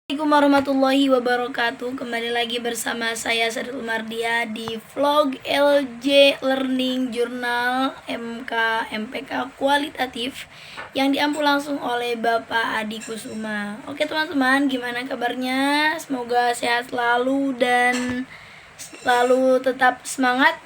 Assalamualaikum warahmatullahi wabarakatuh. Kembali lagi bersama saya Sadatul Mardia di vlog LJ Learning Jurnal MK MPK kualitatif yang diampu langsung oleh Bapak Adi Kusuma. Oke teman-teman, gimana kabarnya? Semoga sehat selalu dan selalu tetap semangat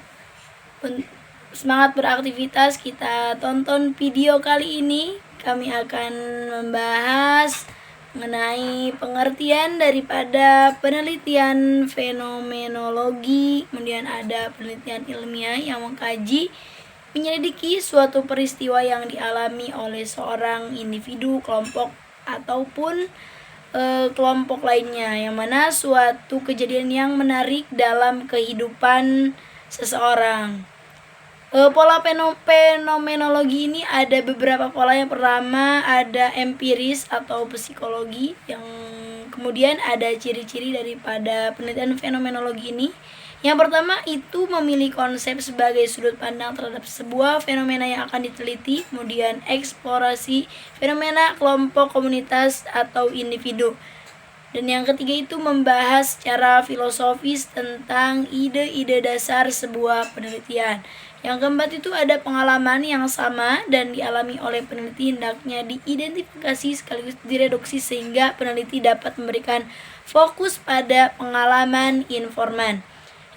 beraktivitas. Kita tonton video kali ini. Kami akan membahas mengenai pengertian daripada penelitian fenomenologi, kemudian ada penelitian ilmiah yang mengkaji, menyelidiki suatu peristiwa yang dialami oleh seorang individu, kelompok, ataupun kelompok lainnya, yang mana suatu kejadian yang menarik dalam kehidupan seseorang. Pola fenomenologi ini ada beberapa pola. Yang pertama ada empiris atau psikologi, yang kemudian ada ciri-ciri daripada penelitian fenomenologi ini. Yang pertama itu memilih konsep sebagai sudut pandang terhadap sebuah fenomena yang akan diteliti, kemudian eksplorasi fenomena kelompok, komunitas, atau individu. Dan yang ketiga itu membahas secara filosofis tentang ide-ide dasar sebuah penelitian. Yang keempat itu ada pengalaman yang sama dan dialami oleh peneliti, hendaknya diidentifikasi sekaligus direduksi sehingga peneliti dapat memberikan fokus pada pengalaman informan.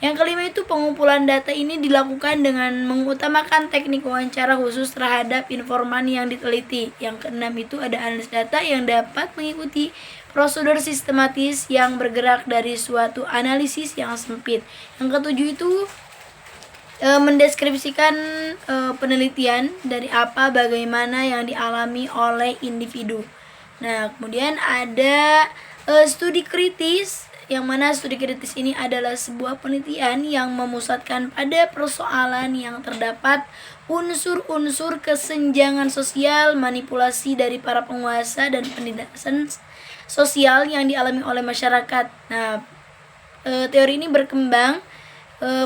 Yang kelima itu pengumpulan data ini dilakukan dengan mengutamakan teknik wawancara khusus terhadap informan yang diteliti. Yang keenam itu ada analisis data yang dapat mengikuti prosedur sistematis yang bergerak dari suatu analisis yang sempit. Yang ketujuh itu mendeskripsikan penelitian dari apa, bagaimana yang dialami oleh individu. Nah, kemudian ada studi kritis, yang mana studi kritis ini adalah sebuah penelitian yang memusatkan pada persoalan yang terdapat unsur-unsur kesenjangan sosial, manipulasi dari para penguasa, dan penindasan sosial yang dialami oleh masyarakat. Nah, teori ini berkembang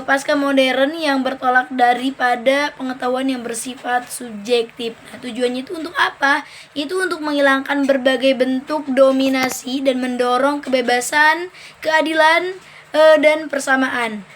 pasca modern yang bertolak daripada pengetahuan yang bersifat subjektif. Nah, tujuannya itu untuk apa? Itu untuk menghilangkan berbagai bentuk dominasi dan mendorong kebebasan, keadilan, dan persamaan.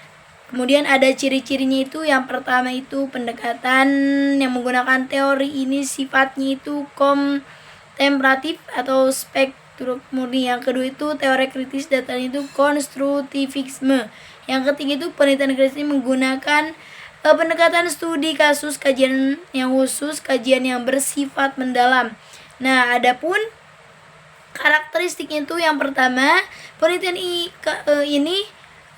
Kemudian ada ciri-cirinya itu. Yang pertama itu pendekatan yang menggunakan teori ini sifatnya itu kontemplatif atau spektrum murni. Yang kedua itu teori kritis, datanya itu konstruktivisme. Yang ketiga itu penelitian kritis menggunakan pendekatan studi kasus, kajian yang khusus, kajian yang bersifat mendalam. Nah, adapun karakteristiknya itu yang pertama, penelitian ini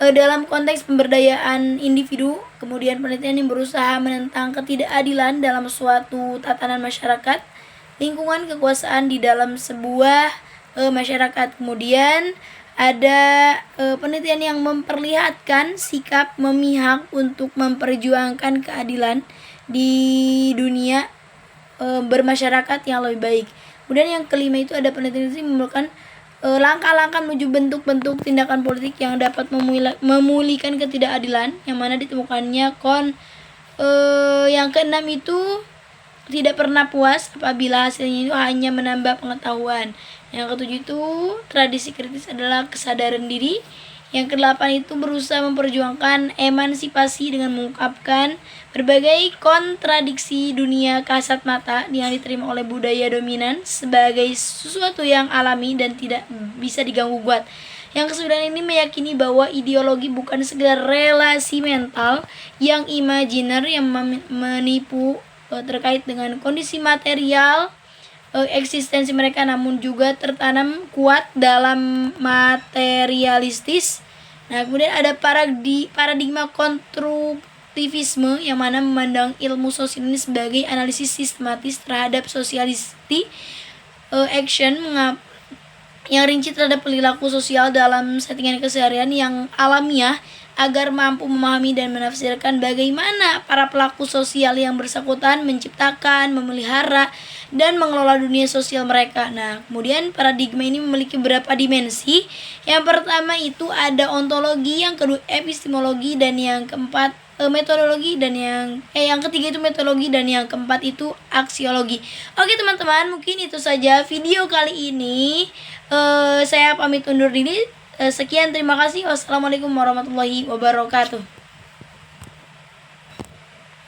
dalam konteks pemberdayaan individu, kemudian penelitian yang berusaha menentang ketidakadilan dalam suatu tatanan masyarakat, lingkungan kekuasaan di dalam sebuah masyarakat. Kemudian ada penelitian yang memperlihatkan sikap memihak untuk memperjuangkan keadilan di dunia bermasyarakat yang lebih baik. Kemudian yang kelima itu ada penelitian yang memerlukan langkah-langkah menuju bentuk-bentuk tindakan politik yang dapat memulihkan ketidakadilan, yang mana ditemukannya yang keenam itu tidak pernah puas apabila hasilnya itu hanya menambah pengetahuan. Yang ketujuh itu tradisi kritis adalah kesadaran diri. Yang kedelapan itu berusaha memperjuangkan emansipasi dengan mengungkapkan berbagai kontradiksi dunia kasat mata yang diterima oleh budaya dominan sebagai sesuatu yang alami dan tidak bisa diganggu gugat. Yang kesembilan ini meyakini bahwa ideologi bukan sekedar relasi mental yang imajiner yang menipu terkait dengan kondisi material eksistensi mereka, namun juga tertanam kuat dalam materialistis. Nah, kemudian ada paradigma konstruktivisme, yang mana memandang ilmu sosial ini sebagai analisis sistematis terhadap sosialisti action yang rinci terhadap perilaku sosial dalam settingan keseharian yang alamiah, agar mampu memahami dan menafsirkan bagaimana para pelaku sosial yang bersangkutan menciptakan, memelihara, dan mengelola dunia sosial mereka. Nah, kemudian paradigma ini memiliki beberapa dimensi. Yang pertama itu ada ontologi, yang kedua epistemologi, dan yang keempat metodologi, dan yang ketiga itu metodologi, dan yang keempat itu aksiologi. Oke teman-teman, mungkin itu saja video kali ini. Saya pamit undur diri. Sekian, terima kasih. Wassalamualaikum warahmatullahi wabarakatuh.